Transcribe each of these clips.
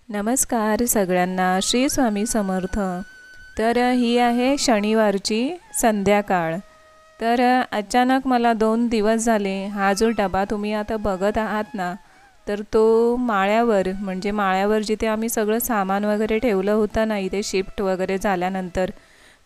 नमस्कार सगळ्यांना, श्री स्वामी समर्थ। तर ही आहे शनिवारची संध्याकाळ। तर अचानक मला 2 दिवस झाले हा जो डबा तुम्ही आता बघत आहात ना, तर तो माळ्यावर म्हणजे माळ्यावर जिथे आम्ही सगळं सामान वगैरे ठेवलं होतं ना, इथे शिफ्ट वगैरे झाल्यानंतर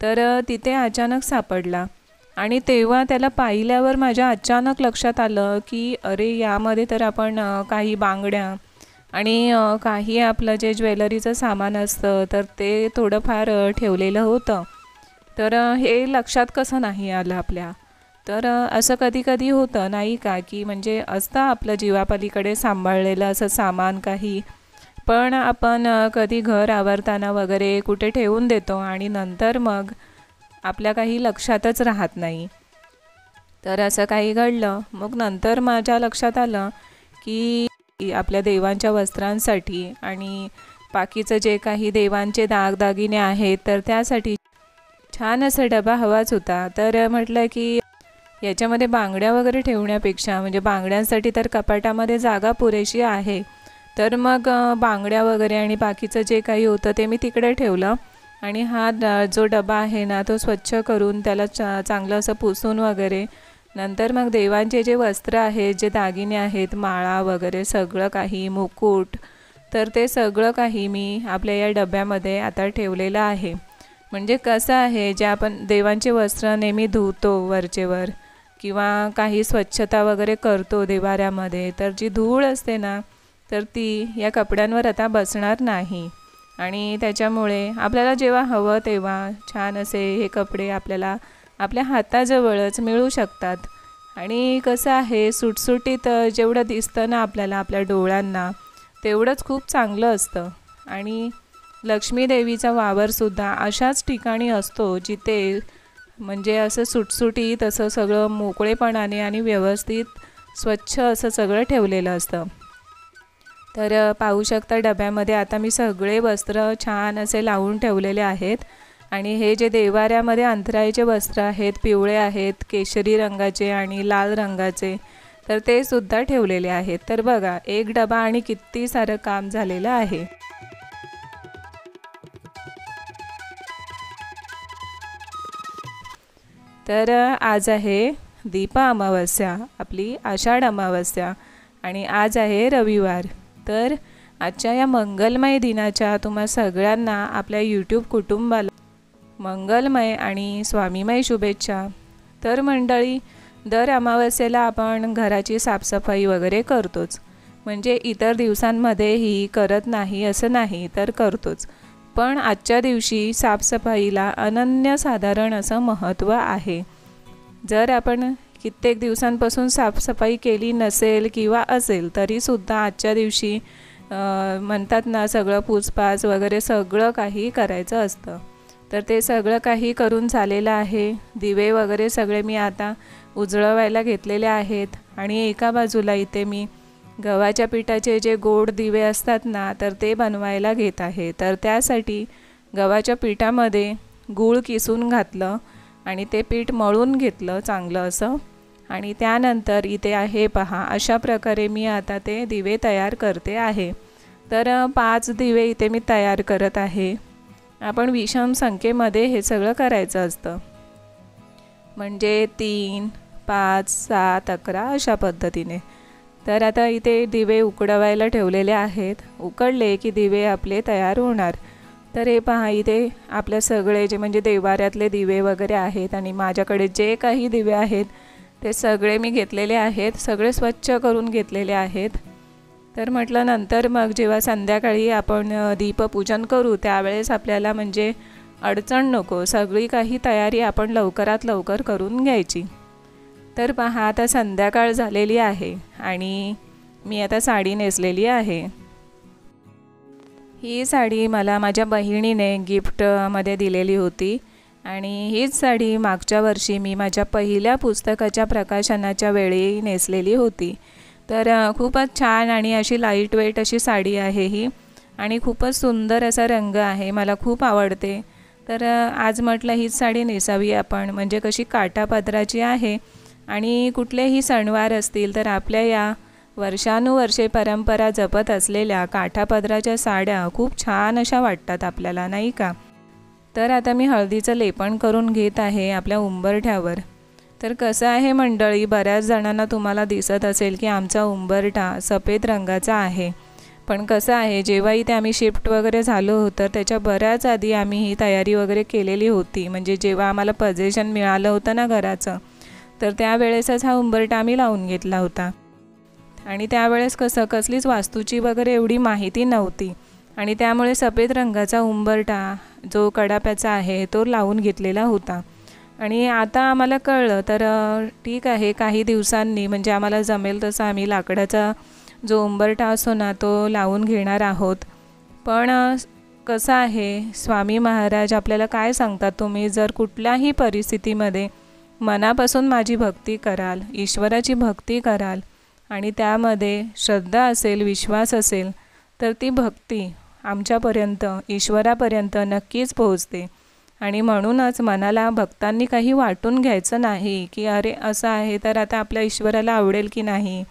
तर तिथे अचानक सापडला। आणि तेव्हा त्याला पाहिल्यावर माझ्या अचानक लक्षात आलं की अरे यामध्ये तर आपण काही बांगड्या आणि काही आपलं जे ज्वेलरीचं सामान असतं तर ते थोडंफार ठेवलेलं होतं। तर हे लक्षात कसं नाही आलं आपल्या। तर असं कधी-कधी होतं नाही का, की म्हणजे असतं आपलं जीवापलीकडे सांभाळलेलं असं सामान काही, पण आपण कधी घर आवरताना वगैरे कुठे ठेवून देतो आणि नंतर मग आपल्या काही लक्षातच राहत नाही। तर असं काही घडलं। मग नंतर माझ्या लक्षात आलं की आपल्या देवांच्या वस्त्रांसाठी आणि बाकीचं जे काही देवांचे दागदागिने आहेत तर त्यासाठी छान असा डबा हवाच होता। तर म्हटलं की याच्यामध्ये बांगड्या वगैरे ठेवण्यापेक्षा म्हणजे बांगड्यांसाठी तर कपाटामध्ये जागा पुरेशी आहे, तर मग बांगड्या वगैरे आणि बाकीचं जे काही होतं ते मी तिकडे ठेवलं। आणि हा जो डबा आहे ना, तो स्वच्छ करून त्याला चांगलं असं पुसून वगैरे नंतर मग देवांचे जे वस्त्र आहेत, जे दागिने आहेत, माळा वगैरे सगळं काही, मुकुट, तर ते सगळं काही मी आपल्या या डब्यामध्ये आता ठेवलेलं आहे। म्हणजे कसं आहे, जे आपण देवांचे वस्त्र नेहमी धुतो वरचेवर किंवा काही स्वच्छता वगैरे करतो देवाऱ्यामध्ये, तर जी धूळ असते ना, तर ती या कपड्यांवर आता बसणार नाही। आणि त्याच्यामुळे आपल्याला जेव्हा हवं तेव्हा छान असे हे कपडे आपल्याला आपल्या हाताजवळच मिळू शकतात। आणि कसं आहे, सुटसुटीत जेवढं दिसतं ना आपल्याला आपल्या डोळ्यांना, तेवढंच खूप चांगलं असतं। आणि लक्ष्मी देवीचा वावरसुद्धा अशाच ठिकाणी असतो जिथे म्हणजे असं सुटसुटीत असं सगळं मोकळेपणाने आणि व्यवस्थित स्वच्छ असं सगळं ठेवलेलं असतं। तर पाहू शकता डब्यामध्ये आता मी सगळे वस्त्र छान असे लावून ठेवलेले आहेत। आणि हे जे देवाऱ्यामध्ये अंतरायचे वस्त्र आहेत, पिवळे आहेत, केशरी रंगाचे आणि लाल रंगाचे, तर ते सुद्धा ठेवलेले आहेत। तर बघा, एक डबा आणि किती सारं काम झालेलं आहे। तर आज आहे दीप अमावस्या, आपली आषाढ अमावस्या, आणि आज आहे रविवार। तर आजच्या या मंगलमय दिनाच्या तुम्हा सगळ्यांना आपल्या यूट्यूब कुटुंबाला मंगलमय आणि स्वामीमय शुभेच्छा। तर मंडळी, दर अमावस्येला आपण घराची साफसफाई वगैरे करतोच, म्हणजे इतर दिवसांमध्येही करत नाही असं नाही, तर करतोच। पण आजच्या दिवशी साफसफाईला अनन्यसाधारण असं महत्त्व आहे। जर आपण कित्येक दिवसांपासून साफसफाई केली नसेल किंवा असेल तरीसुद्धा आजच्या दिवशी म्हणतात ना, सगळं पुसपास वगैरे सगळं काही करायचं असतं। तर ते सगळं काही करून झालेलं आहे। दिवे वगैरे सगळे मी आता उजळवायला घेतलेले आहेत। आणि एका बाजूला इथे मी गव्हाच्या पिठाचे जे गोड दिवे असतात ना, तर ते बनवायला घेत आहे। तर त्यासाठी गव्हाच्या पिठामध्ये गूळ किसून घातलं आणि ते पीठ मळून घेतलं चांगलं असं। आणि त्यानंतर इथे आहे पहा, अशा प्रकारे मी आता ते दिवे तयार करते आहे। तर 5 दिवे इथे मी तयार करत आहे। आपण विषम संख्येमध्ये हे सगळं करायचं असतं, म्हणजे 3, 5, 7, 11 अशा पद्धतीने। तर आता इथे दिवे उकडवायला ठेवलेले आहेत। उकडले की दिवे आपले तयार होणार। तर हे पहा, इथे आपले सगळे जे म्हणजे देवाऱ्यातले दिवे वगैरे आहेत आणि माझ्याकडे जे काही दिवे आहेत ते सगळे मी घेतलेले आहेत, सगळे स्वच्छ करून घेतलेले आहेत। तर म्हटलं नंतर मग जेव्हा संध्याकाळी आपण दीपपूजन करू त्यावेळेस आपल्याला म्हणजे अडचण नको, सगळी काही तयारी आपण लवकरात लवकर करून घ्यायची। तर पहा, आता संध्याकाळ झालेली आहे आणि मी आता साडी नेसलेली आहे। ही साडी मला माझ्या बहिणीने गिफ्टमध्ये दिलेली होती आणि हीच साडी मागच्या वर्षी मी माझ्या पहिल्या पुस्तकाच्या प्रकाशनाच्या वेळी नेसलेली होती। तर खूपच छान आणि अशी लाईट वेट अशी साडी आहे ही, आणि खूपच सुंदर असा रंग आहे, मला खूप आवडते। तर आज म्हटलं हीच साडी नेसावी आपण, म्हणजे कशी काठापदराची आहे आणि कुठलेही सणवार असतील तर आपल्या या वर्षानुवर्षे परंपरा जपत असलेल्या काठापदराच्या साड्या खूप छान अशा वाटतात आपल्याला, नाही का? तर आता मी हळदीचं लेपन करून घेत आहे आपल्या उंबरठ्यावर. तर कसं आहे मंडळी, बऱ्याच जणांना तुम्हाला दिसत असेल की आमचा उंबरठा सफेद रंगाचा आहे. पण कसं आहे, जेव्हा इथे आम्ही शिफ्ट वगैरे झालो होतं त्याच्या बऱ्याच आधी आम्ही ही तयारी वगैरे केलेली होती. म्हणजे जेव्हा आम्हाला पोझिशन मिळालं होतं ना घराचं, तर त्यावेळेसच हा उंबरठा आम्ही लावून घेतला होता. आणि त्यावेळेस कसलीच वास्तूची वगैरे एवढी माहिती नव्हती आणि त्यामुळे सफेद रंगाचा उंबरठा जो कडाप्याचा आहे तो लावून घेतलेला होता. आणि आता आम्हाला कळलं तर ठीक आहे, काही दिवसांनी म्हणजे आम्हाला जमेल तसं आम्ही लाकडाचा जो उंबरठा असतो ना तो लावून घेणार आहोत. पण कसं आहे, स्वामी महाराज आपल्याला काय सांगतात, तुम्ही जर कुठल्याही परिस्थितीमध्ये मनापासून माझी भक्ती कराल, ईश्वराची भक्ती कराल आणि त्यामध्ये श्रद्धा असेल, विश्वास असेल, तर ती भक्ती आमच्यापर्यंत, ईश्वरापर्यंत नक्कीच पोहोचते. आणि म्हणूनच मनाला भक्तांनी काही वाटून घ्यायचं नाही की अरे असं आहे तर आता आपल्या ईश्वराला आवडेल की नाही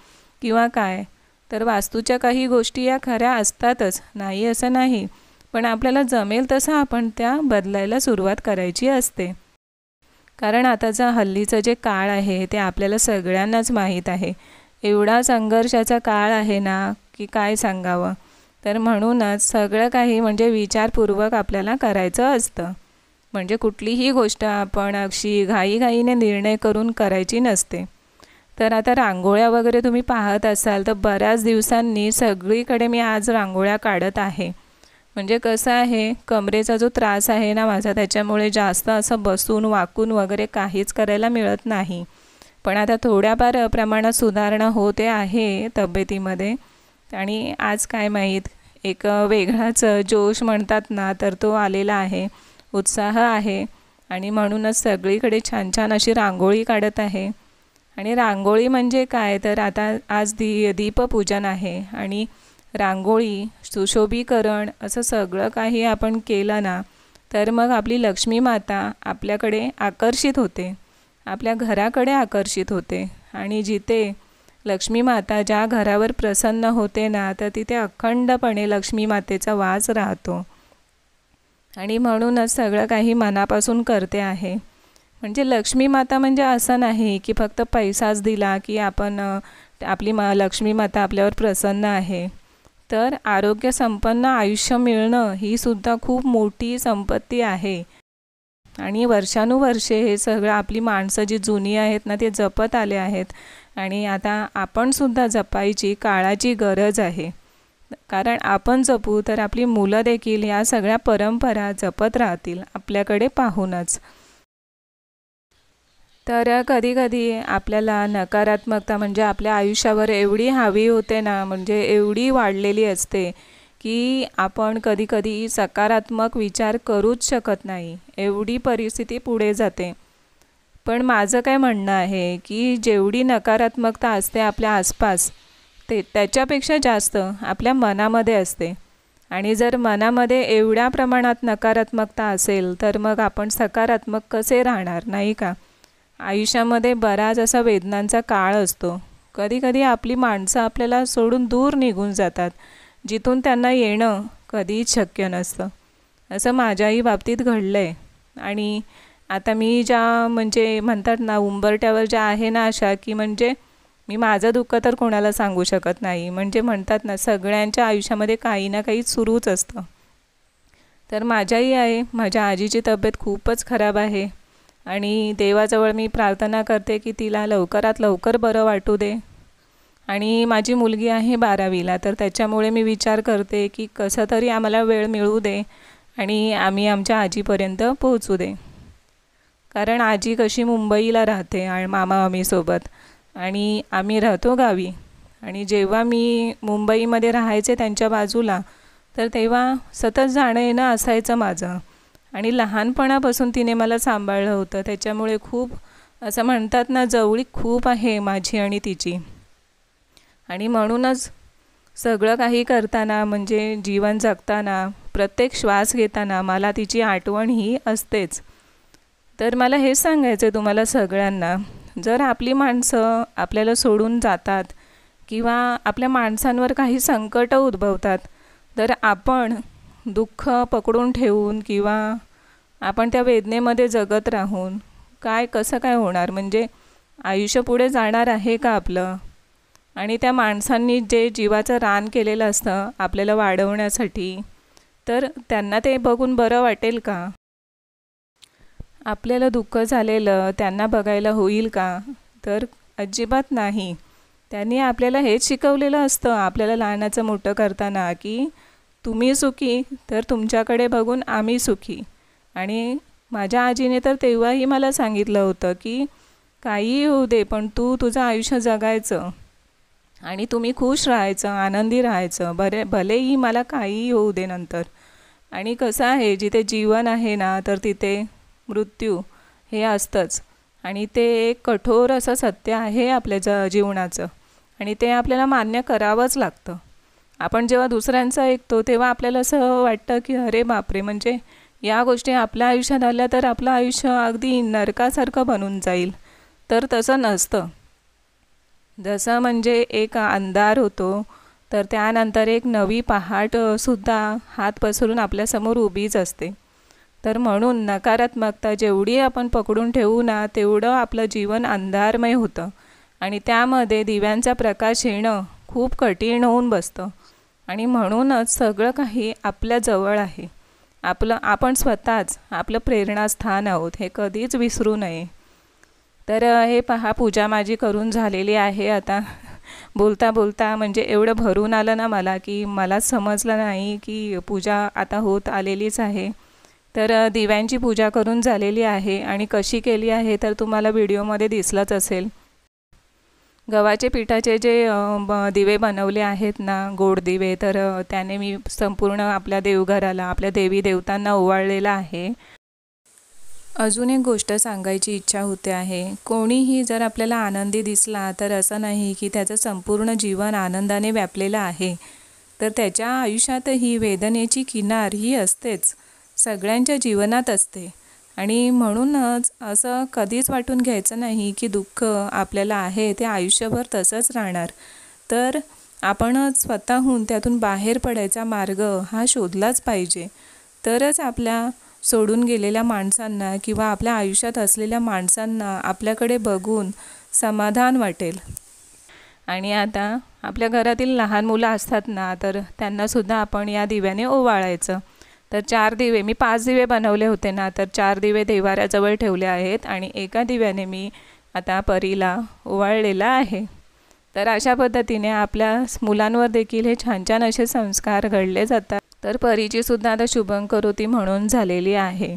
किंवा काय. तर वास्तूच्या काही गोष्टी या खऱ्या असतातच, नाही असं नाही, पण आपल्याला जमेल तसं आपण त्या बदलायला सुरुवात करायची असते. कारण आताचा हल्लीचं जे काळ आहे ते आपल्याला सगळ्यांनाच माहीत आहे. एवढा संघर्षाचा काळ आहे ना की काय सांगावं. तर म्हणूनच सगळं काही म्हणजे विचारपूर्वक आपल्याला करायचं असतं. म्हणजे कुठलीही गोष्ट आपण अशी घाईघाईने निर्णय करून करायची नसते. तर आता रांगोळ्या वगैरे तुम्ही पाहत असाल तर बऱ्याच दिवसांनी सगळीकडे मी आज रांगोळ्या काढत आहे. म्हणजे कसं आहे, कमरेचा जो त्रास आहे ना माझा, त्याच्यामुळे जास्त असं बसून वाकून वगैरे काहीच करायला मिळत नाही. पण आता थोड्याफार प्रमाणात सुधारणा होते आहे तब्येतीमध्ये. आणि आज काय माहीत, एक वेगळाच जोश म्हणतात ना, तर तो आलेला आहे, उत्साह आहे. आणि म्हणूनच सगळीकडे छान छान अशी रांगोळी काढत आहे. आणि रांगोळी म्हणजे काय, तर आता आज दीपपूजन आहे आणि रांगोळी, सुशोभीकरण असं सगळं काही आपण केलं ना, तर मग आपली लक्ष्मी माता आपल्याकडे आकर्षित होते, आपल्या घराकडे आकर्षित होते. आणि जिथे लक्ष्मी माता ज्या घरावर प्रसन्न होते ना, तर तिथे अखंडपणे लक्ष्मी मातेचा वास राहतो. आणि म्हणूनच सगळं काही मनापासून करते आहे. म्हणजे लक्ष्मी माता म्हणजे असं नाही की फक्त पैसाच दिला की आपण आपली लक्ष्मी माता आपल्यावर प्रसन्न आहे. तर आरोग्य संपन्न आयुष्य मिळणं ही सुद्धा खूप मोठी संपत्ती आहे. आणि वर्षानुवर्षे हे सगळं आपली माणसं जी जुनी आहेत ना ते जपत आले आहेत. आणि आता आपणसुद्धा जपायची काळाची गरज आहे. कारण आपण जपू तर आपली मुलं देखील ह्या सगळ्या परंपरा जपत राहतील आपल्याकडे पाहूनच. तर कधीकधी आपल्याला नकारात्मकता म्हणजे आपल्या आयुष्यावर एवढी हावी होते ना, म्हणजे एवढी वाढलेली असते की आपण कधीकधी सकारात्मक विचार करूच शकत नाही, एवढी परिस्थिती पुढे जाते. पण माझं काय म्हणणं आहे की जेवढी नकारात्मकता असते आपल्या आसपास, त्याच्यापेक्षा जास्त आपल्या मनामध्ये असते. आणि जर मनामध्ये एवढ्या प्रमाणात नकारात्मकता असेल तर मग आपण सकारात्मक कसे राहणार, नाही का? आयुष्यामध्ये बराच असा वेदनांचा काळ असतो. कधीकधी आपली माणसं आपल्याला सोडून दूर निघून जातात, जिथून त्यांना येणं कधीच शक्य नसतं. असं माझ्याही बाबतीत घडलं आहे. आणि आता मी ज्या म्हणजे म्हणतात ना उंबरठ्यावर ज्या आहे ना अशा, की म्हणजे मी माझं दुःख तर कोणाला सांगू शकत नाही. म्हणजे म्हणतात ना सगळ्यांच्या आयुष्यामध्ये काही ना काही सुरूच असतं. तर माझ्याही आहे, माझ्या आजीची तब्येत खूपच खराब आहे. आणि देवाजवळ मी प्रार्थना करते की तिला लवकरात लवकर बरं वाटू दे. आणि माझी मुलगी आहे 12वीला, तर त्याच्यामुळे मी विचार करते की कसं तरी आम्हाला वेळ मिळू दे आणि आम्ही आमच्या आजीपर्यंत पोहोचू दे. कारण आजी कशी मुंबईला राहते आणि मामा मामीसोबत, आणि आम्ही राहतो गावी. आणि जेव्हा मी मुंबईमध्ये राहायचे त्यांच्या बाजूला, तर तेव्हा सतत जाणं येणं असायचं माझं. आणि लहानपणापासून तिने मला सांभाळलं होतं, त्याच्यामुळे खूप असं म्हणतात ना जवळीक खूप आहे माझी आणि तिची. आणि म्हणूनच सगळं काही करताना म्हणजे जीवन जगताना, प्रत्येक श्वास घेताना मला तिची आठवण ही असतेच. तर मला हेच सांगायचं आहे तुम्हाला सगळ्यांना, जर आपली माणसं आपल्याला सोडून जातात किंवा आपल्या माणसांवर काही संकट उद्भवतात, तर आपण दुःख पकडून ठेवून किंवा आपण त्या वेदनेमध्ये जगत राहून कसं काय होणार? म्हणजे आयुष्य पुढे जाणार आहे का आपलं? आणि त्या माणसांनी जे जीवाचं रान केलेलं असतं आपल्याला वाढवण्यासाठी, तर त्यांना ते बघून बरं वाटेल का? आपल्याला दुःख झालेलं त्यांना बघायला होईल का? तर अजिबात नाही. त्यांनी आपल्याला हेच शिकवलेलं असतं आपल्याला लहानाचं मोठं करताना, की तुम्ही सुखी तर तुमच्याकडे बघून आम्ही सुखी. आणि माझ्या आजीने तर तेव्हाही मला सांगितलं होतं की काहीही होऊ दे, पण तू तुझं आयुष्य जगायचं आणि तुम्ही खुश राहायचं, आनंदी राहायचं, भलेही मला काहीही होऊ दे नंतर. आणि कसं आहे, जिथे जीवन आहे ना तर तिथे मृत्यू हे असतंच. आणि ते एक कठोर असं सत्य आहे आपल्या जीवनाचं, आणि ते आपल्याला मान्य करावंच लागतं. आपण जेव्हा दुसऱ्यांचं ऐकतो तेव्हा आपल्याला असं वाटतं की अरे बापरे, म्हणजे या गोष्टी आपल्या आयुष्यात आल्या तर आपलं आयुष्य अगदी नरकासारखं बनून जाईल. तर तसं नसतं. जसं म्हणजे एक अंधार होतो, तर त्यानंतर एक नवी पहाटसुद्धा हात पसरून आपल्यासमोर उभीच असते. तर म्हणून नकारात्मकता जेवढी आपण पकडून ठेवू ना, तेवढं आपलं जीवन अंधारमय होतं आणि त्यामध्ये दिव्यांचा प्रकाश येणं खूप कठीण होऊन बसतं. आणि म्हणूनच सगळं काही आपल्या जवळ आहे. आपण स्वतःच आपलं प्रेरणास्थान आहोत, हे कधीच विसरू नये. तर हे पहा, पूजा माझी करून झालेली आहे. आता बोलता बोलता म्हणजे एवढं भरून आलं ना मला, की मला समजलं नाही की पूजा आता होत आलेलीच आहे. तर दिव्यांची पूजा करून झालेली आहे. आणि कशी केली आहे तर तुम्हाला व्हिडिओमध्ये दिसलंच असेल. गव्हाचे पिठाचे जे दिवे बनवले आहेत ना, गोड दिवे, तर त्याने मी संपूर्ण आपल्या देवघराला, आपल्या देवी देवतांना ओवाळलेलं आहे. अजून एक गोष्ट सांगायची इच्छा होते आहे. कोणीही जर आपल्याला आनंदी दिसला तर असं नाही की त्याचं संपूर्ण जीवन आनंदाने व्यापलेलं आहे. तर त्याच्या आयुष्यातही वेदनेची किनार ही असतेच, सगळ्यांच्या जीवनात असते. आणि म्हणूनच असं कधीच वाटून घ्यायचं नाही की दुःख आपल्याला आहे ते आयुष्यभर तसंच राहणार. तर आपणच स्वतःहून त्यातून बाहेर पडायचा मार्ग हा शोधलाच पाहिजे. तरच आपल्या सोडून गेलेल्या माणसांना किंवा आपल्या आयुष्यात असलेल्या माणसांना आपल्याकडे बघून समाधान वाटेल. आणि आता आपल्या घरातील लहान मुलं असतात ना, तर त्यांनासुद्धा आपण या दिव्याने ओवाळायचं. तर 4 दिवे, मी 5 दिवे बनवले होते ना, तर 4 दिवे देव्हाऱ्याजवळ ठेवले आहेत आणि एका दिव्याने मी आता परीला ओवाळलेला आहे. तर अशा पद्धतीने आपल्या मुलांवर देखील हे छान छान असे संस्कार घडले जातात. तर परीचीसुद्धा आता शुभंकरोती म्हणून झालेली आहे.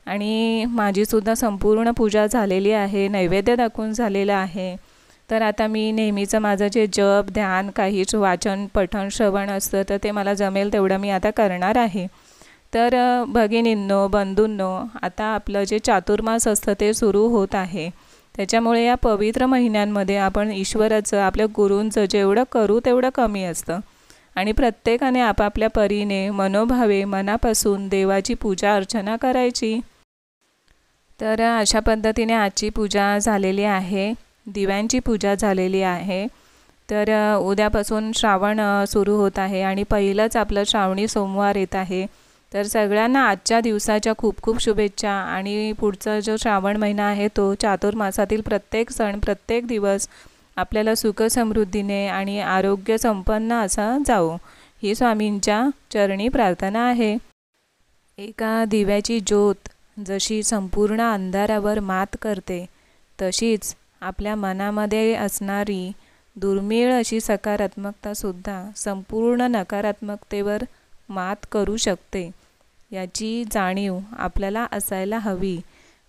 आणि माझीसुद्धा संपूर्ण पूजा झालेली आहे, नैवेद्य दाखवून झालेलं आहे. तर आता मी नेहमीचं माझं जे जप, ध्यान, काहीच वाचन, पठण, श्रवण असतं तर ते मला जमेल तेवढं मी आता करणार आहे. तर भगिनींनो, बंधूंनो, आता आपलं जे चातुर्मास असतं ते सुरू होत आहे. त्याच्यामुळे या पवित्र महिन्यांमध्ये आपण ईश्वराचं, आपल्या गुरूंचं जेवढं करू तेवढं कमी असतं. आणि प्रत्येकाने आपापल्या परीने मनोभावे मनापासून देवाची पूजा अर्चना करायची. तर अशा पद्धतीने आजची पूजा झालेली आहे, दिव्यांची पूजा झालेली आहे. तर उद्यापासून श्रावण सुरू होत आहे आणि पहिलंच आपलं श्रावणी सोमवार येत आहे. तर सगळ्यांना आजच्या दिवसाच्या खूप खूप शुभेच्छा. आणि पुढचा जो श्रावण महिना आहे तो चातुर्मासातील प्रत्येक सण, प्रत्येक दिवस आपल्याला सुख समृद्धीने आणि आरोग्य संपन्न असा जावो, ही स्वामींच्या चरणी प्रार्थना आहे. एका दिव्याची ज्योत जशी संपूर्ण अंधारावर मात करते, तशीच आपल्या मनामध्ये असणारी दुर्मिळ अशी सकारात्मकतासुद्धा संपूर्ण नकारात्मकतेवर मात करू शकते, याची जाणीव आपल्याला असायला हवी.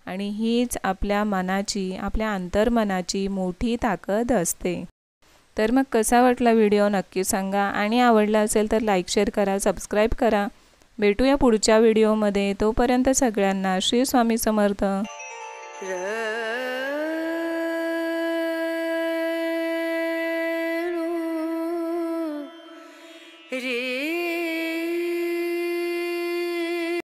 आणि हीच आपल्या मनाची, आपल्या अंतर्मनाची मोठी ताकद असते. तर मग कसा वाटला व्हिडिओ नक्की सांगा. आणि आवडला असेल तर लाईक, शेअर करा, सबस्क्राईब करा. भेटूया पुढच्या व्हिडिओमध्ये. तोपर्यंत सगळ्यांना श्री स्वामी समर्थ.